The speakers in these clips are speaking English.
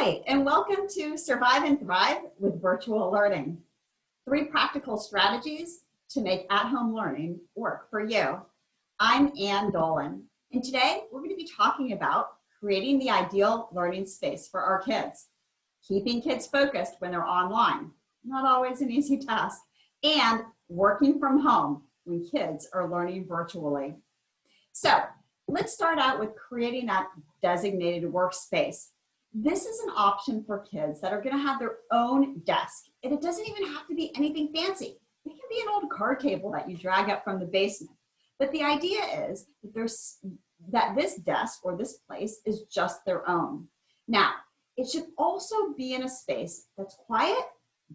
Hi, and welcome to Survive and Thrive with Virtual Learning. 3 practical strategies to make at-home learning work for you. I'm Ann Dolan, and today we're going to be talking about creating the ideal learning space for our kids, keeping kids focused when they're online, not always an easy task, and working from home when kids are learning virtually. So let's start out with creating that designated workspace. This is an option for kids that are going to have their own desk, and it doesn't even have to be anything fancy. It can be an old card table that you drag up from the basement. But the idea is that this desk or this place is just their own. Now, it should also be in a space that's quiet,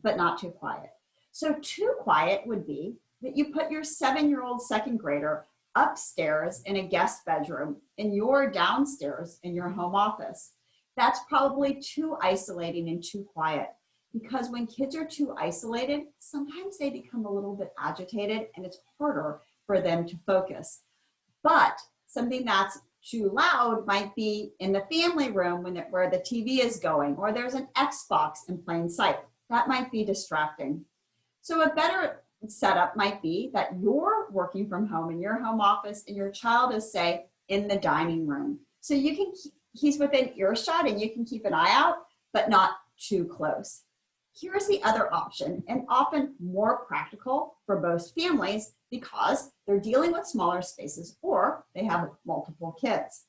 but not too quiet. So too quiet would be that you put your 7-year-old second grader upstairs in a guest bedroom and you're downstairs in your home office. That's probably too isolating and too quiet, because when kids are too isolated, sometimes they become a little bit agitated and it's harder for them to focus. But something that's too loud might be in the family room where the TV is going, or there's an Xbox in plain sight. That might be distracting. So a better setup might be that you're working from home in your home office and your child is, say, in the dining room. So he's within earshot and you can keep an eye out, but not too close. Here's the other option, and often more practical for most families because they're dealing with smaller spaces or they have multiple kids.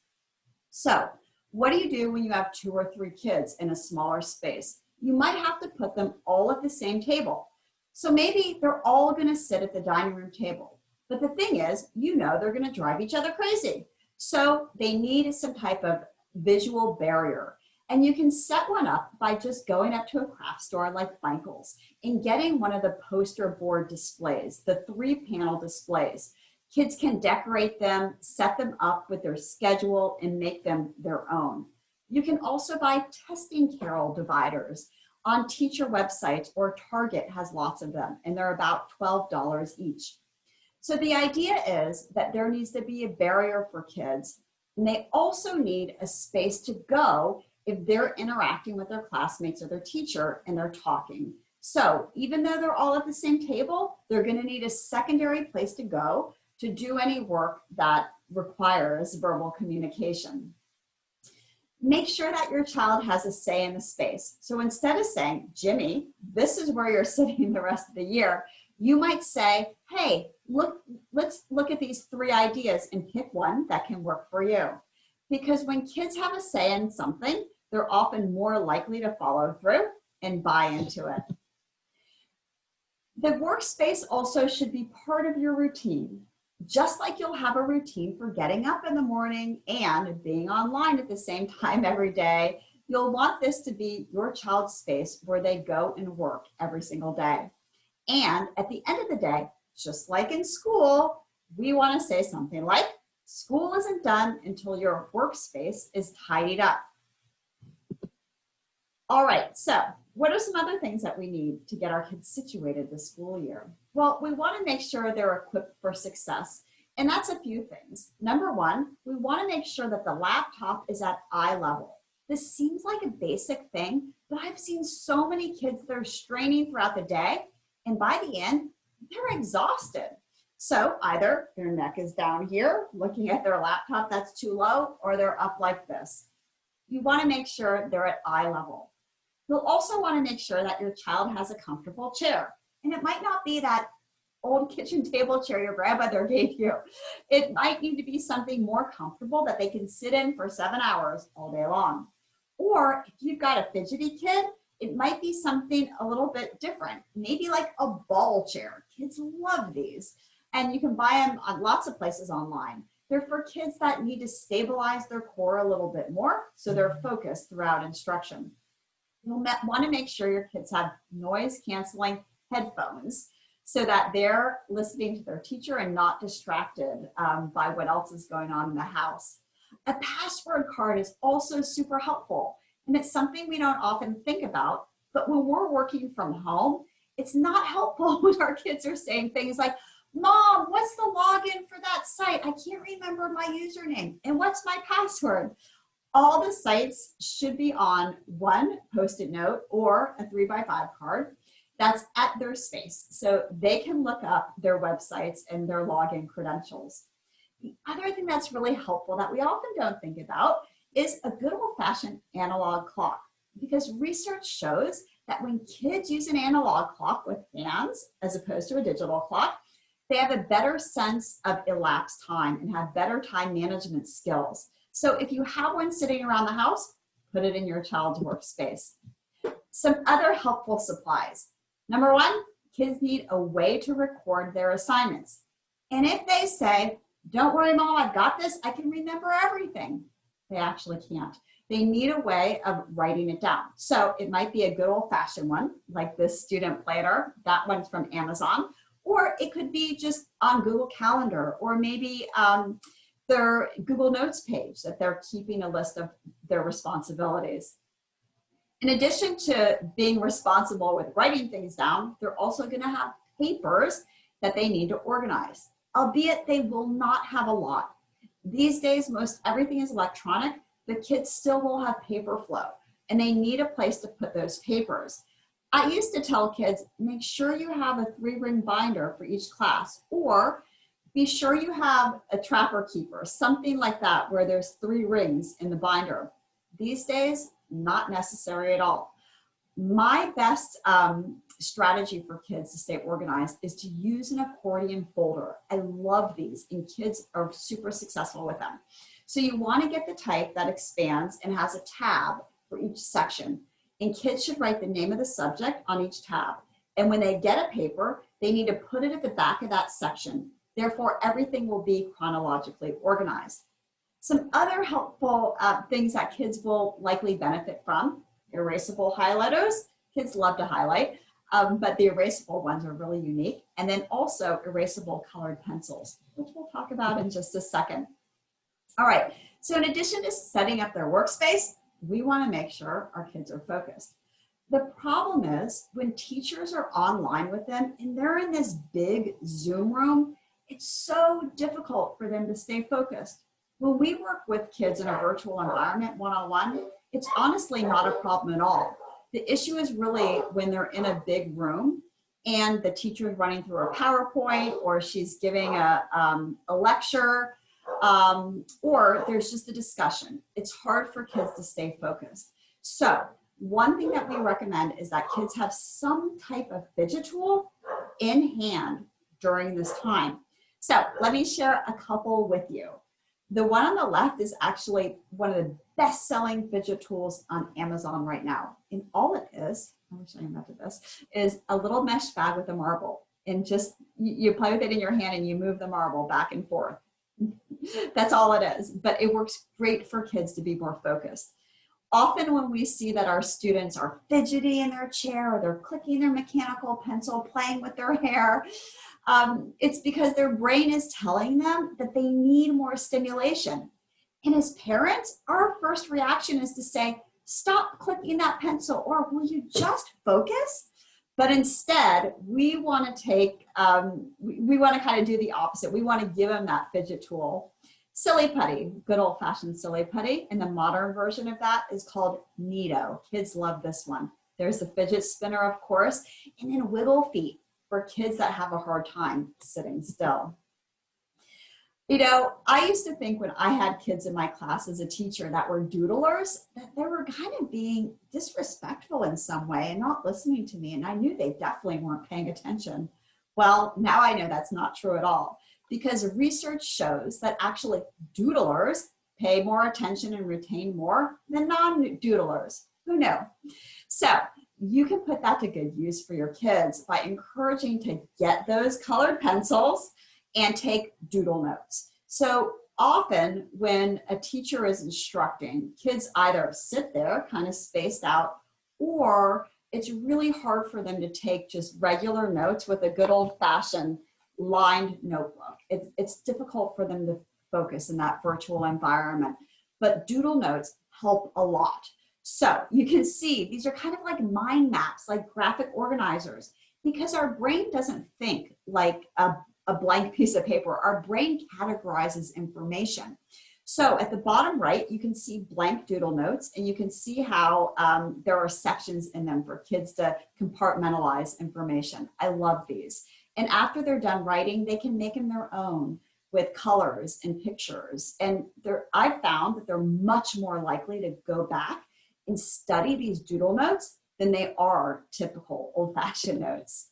So what do you do when you have 2 or 3 kids in a smaller space? You might have to put them all at the same table. So maybe they're all going to sit at the dining room table. But the thing is, they're going to drive each other crazy. So they need some type of visual barrier. And you can set one up by just going up to a craft store like Michael's and getting one of the poster board displays, the 3-panel displays. Kids can decorate them, set them up with their schedule, and make them their own. You can also buy testing carrel dividers on teacher websites, or Target has lots of them, and they're about $12 each. So the idea is that there needs to be a barrier for kids, and they also need a space to go if they're interacting with their classmates or their teacher and they're talking. So even though they're all at the same table, they're going to need a secondary place to go to do any work that requires verbal communication. Make sure that your child has a say in the space. So instead of saying, Jimmy, this is where you're sitting the rest of the year, you might say, hey, let's look at these 3 ideas and pick one that can work for you. Because when kids have a say in something, they're often more likely to follow through and buy into it. The workspace also should be part of your routine. Just like you'll have a routine for getting up in the morning and being online at the same time every day, you'll want this to be your child's space where they go and work every single day. And at the end of the day, just like in school, we want to say something like, school isn't done until your workspace is tidied up. All right, so what are some other things that we need to get our kids situated this school year? Well, we want to make sure they're equipped for success, and that's a few things. Number 1, we want to make sure that the laptop is at eye level. This seems like a basic thing, but I've seen so many kids that are straining throughout the day, and by the end, they're exhausted. So either their neck is down here, looking at their laptop that's too low, or they're up like this. You want to make sure they're at eye level. You'll also want to make sure that your child has a comfortable chair. And it might not be that old kitchen table chair your grandmother gave you. It might need to be something more comfortable that they can sit in for 7 hours all day long. Or if you've got a fidgety kid, it might be something a little bit different. Maybe like a ball chair. Kids love these. And you can buy them on lots of places online. They're for kids that need to stabilize their core a little bit more so they're focused throughout instruction. You'll want to make sure your kids have noise canceling headphones so that they're listening to their teacher and not distracted by what else is going on in the house. A password card is also super helpful, and it's something we don't often think about, but when we're working from home, it's not helpful when our kids are saying things like, Mom, what's the login for that site? I can't remember my username. And what's my password? All the sites should be on one Post-it note or a 3x5 card that's at their space, so they can look up their websites and their login credentials. The other thing that's really helpful that we often don't think about is a good old-fashioned analog clock, because research shows that when kids use an analog clock with hands as opposed to a digital clock, they have a better sense of elapsed time and have better time management skills. So if you have one sitting around the house, put it in your child's workspace. Some other helpful supplies. Number one, kids need a way to record their assignments. And if they say, don't worry, Mom, I've got this, I can remember everything, they actually can't. They need a way of writing it down. So it might be a good old-fashioned one, like this student planner. That one's from Amazon. Or it could be just on Google Calendar, or maybe their Google Notes page that they're keeping a list of their responsibilities. In addition to being responsible with writing things down, they're also going to have papers that they need to organize, albeit they will not have a lot. These days, most everything is electronic, but kids still will have paper flow, and they need a place to put those papers. I used to tell kids, make sure you have a 3-ring binder for each class, or be sure you have a trapper keeper, something like that, where there's 3 rings in the binder. These days, not necessary at all. My best strategy for kids to stay organized is to use an accordion folder. I love these, and kids are super successful with them. So you want to get the type that expands and has a tab for each section. And kids should write the name of the subject on each tab. And when they get a paper, they need to put it at the back of that section. Therefore, everything will be chronologically organized. Some other helpful things that kids will likely benefit from: erasable highlighters. Kids love to highlight, but the erasable ones are really unique. And then also erasable colored pencils, which we'll talk about in just a second. All right, so in addition to setting up their workspace, we want to make sure our kids are focused. The problem is when teachers are online with them and they're in this big Zoom room, it's so difficult for them to stay focused. When we work with kids in a virtual environment one-on-one, it's honestly not a problem at all. The issue is really when they're in a big room and the teacher is running through a PowerPoint, or she's giving a lecture, or there's just a discussion. It's hard for kids to stay focused. So one thing that we recommend is that kids have some type of fidget tool in hand during this time. So let me share a couple with you. The one on the left is actually one of the best-selling fidget tools on Amazon right now. And all it is, I wish I invented this, is a little mesh bag with a marble. And just, you play with it in your hand and you move the marble back and forth. That's all it is, but it works great for kids to be more focused. Often when we see that our students are fidgety in their chair, or they're clicking their mechanical pencil, playing with their hair, it's because their brain is telling them that they need more stimulation. And as parents, our first reaction is to say, stop clicking that pencil, or will you just focus? But instead, we want to take, we want to kind of do the opposite. We want to give them that fidget tool. Silly putty, good old-fashioned silly putty, and the modern version of that is called Neato. Kids love this one. There's the fidget spinner, of course, and then wiggle feet for kids that have a hard time sitting still. You know, I used to think when I had kids in my class as a teacher that were doodlers, that they were kind of being disrespectful in some way and not listening to me, and I knew they definitely weren't paying attention. Well, now I know that's not true at all, because research shows that actually doodlers pay more attention and retain more than non-doodlers. Who knew? So you can put that to good use for your kids by encouraging to get those colored pencils and take doodle notes. So often when a teacher is instructing, kids either sit there kind of spaced out, or it's really hard for them to take just regular notes with a good old-fashioned lined notebook. It's difficult for them to focus in that virtual environment, but doodle notes help a lot. So you can see these are kind of like mind maps, like graphic organizers, because our brain doesn't think like a blank piece of paper. Our brain categorizes information. So at the bottom right, you can see blank doodle notes, and you can see how there are sections in them for kids to compartmentalize information. I love these. And after they're done writing, they can make them their own with colors and pictures. And I've found that they're much more likely to go back and study these doodle notes than they are typical old-fashioned notes.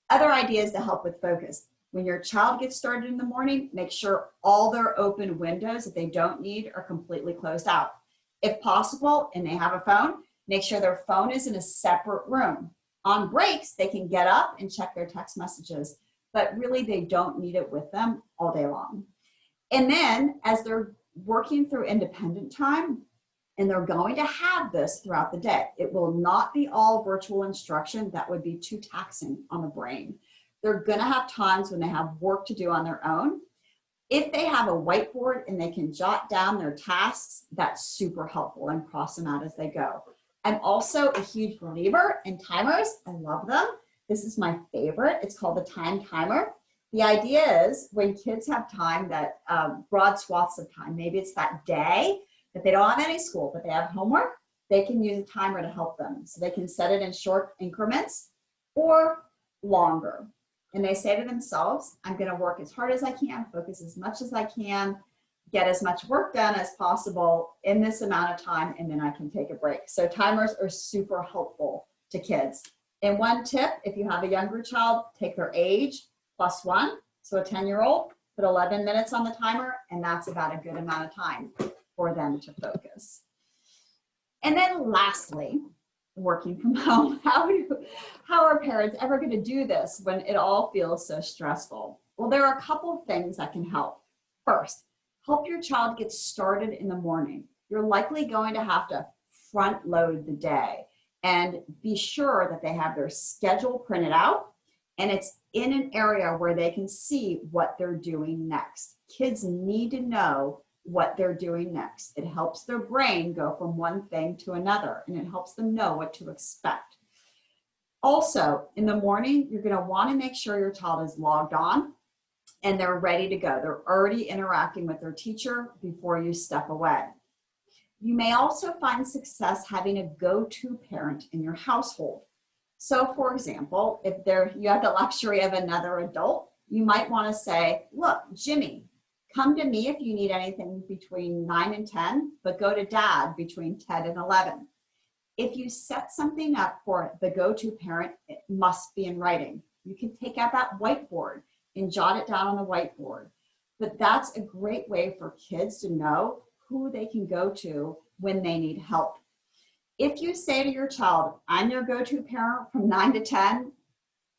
Other ideas to help with focus. When your child gets started in the morning, make sure all their open windows that they don't need are completely closed out. If possible, and they have a phone, make sure their phone is in a separate room. On breaks, they can get up and check their text messages, but really they don't need it with them all day long. And then as they're working through independent time, and they're going to have this throughout the day, it will not be all virtual instruction. That would be too taxing on the brain. They're going to have times when they have work to do on their own. If they have a whiteboard and they can jot down their tasks, that's super helpful, and cross them out as they go. I'm also a huge believer in timers. I love them. This is my favorite. It's called the time timer. The idea is when kids have time, that broad swaths of time, maybe it's that day that they don't have any school, but they have homework, they can use a timer to help them. So they can set it in short increments or longer. And they say to themselves, I'm going to work as hard as I can, focus as much as I can, get as much work done as possible in this amount of time, and then I can take a break. So timers are super helpful to kids. And one tip, if you have a younger child, take their age +1. So a 10-year-old, put 11 minutes on the timer, and that's about a good amount of time for them to focus. And then lastly, working from home. How are parents ever going to do this when it all feels so stressful? Well, there are a couple of things that can help. First, help your child get started in the morning. You're likely going to have to front load the day and be sure that they have their schedule printed out and it's in an area where they can see what they're doing next. Kids need to know what they're doing next. It helps their brain go from one thing to another, and it helps them know what to expect. Also, in the morning, you're going to want to make sure your child is logged on and they're ready to go. They're already interacting with their teacher before you step away. You may also find success having a go-to parent in your household. So for example, if you have the luxury of another adult, you might want to say, look, Jimmy, come to me if you need anything between 9 and 10, but go to dad between 10 and 11. If you set something up for the go-to parent, it must be in writing. You can take out that whiteboard and jot it down on the whiteboard. But that's a great way for kids to know who they can go to when they need help. If you say to your child, I'm your go-to parent from 9 to 10,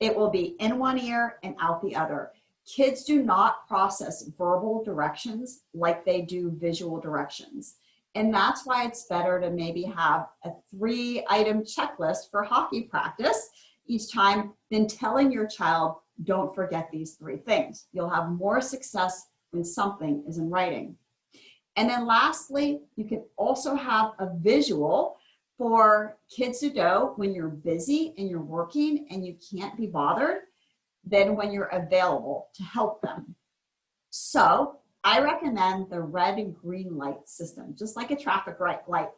it will be in one ear and out the other. Kids do not process verbal directions like they do visual directions. And that's why it's better to maybe have a 3-item checklist for hockey practice each time than telling your child, don't forget these 3 things. You'll have more success when something is in writing. And then lastly, you can also have a visual for kids to know when you're busy and you're working and you can't be bothered, than when you're available to help them. So I recommend the red and green light system, just like a traffic light.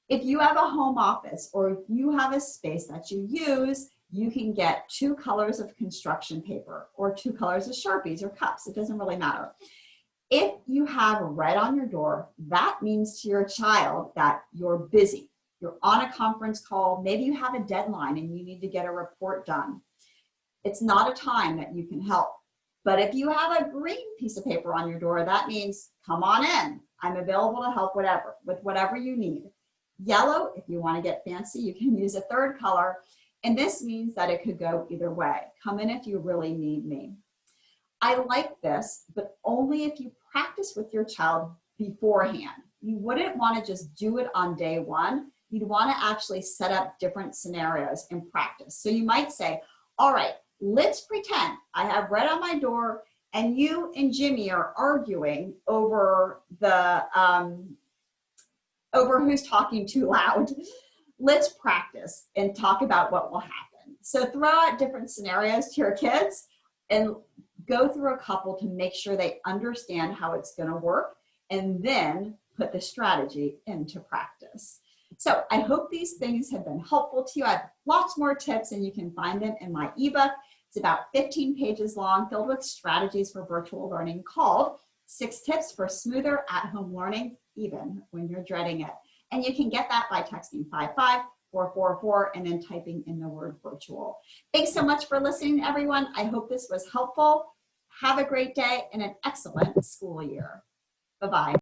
If you have a home office or if you have a space that you use, you can get 2 colors of construction paper or 2 colors of Sharpies or cups. It doesn't really matter. If you have red on your door, that means to your child that you're busy. You're on a conference call. Maybe you have a deadline and you need to get a report done. It's not a time that you can help. But if you have a green piece of paper on your door, that means come on in. I'm available to help with whatever you need. Yellow, if you want to get fancy, you can use a 3rd color. And this means that it could go either way. Come in if you really need me. I like this, but only if you practice with your child beforehand. You wouldn't want to just do it on day 1. You'd want to actually set up different scenarios and practice. So you might say, all right, let's pretend I have red on my door and you and Jimmy are arguing over over who's talking too loud. Let's practice and talk about what will happen. So throw out different scenarios to your kids and go through a couple to make sure they understand how it's going to work and then put the strategy into practice. So I hope these things have been helpful to you. I have lots more tips and you can find them in my ebook. It's about 15 pages long, filled with strategies for virtual learning called 6 Tips for Smoother at-Home Learning, even when you're dreading it. And you can get that by texting 55444 and then typing in the word virtual. Thanks so much for listening, everyone. I hope this was helpful. Have a great day and an excellent school year. Bye-bye.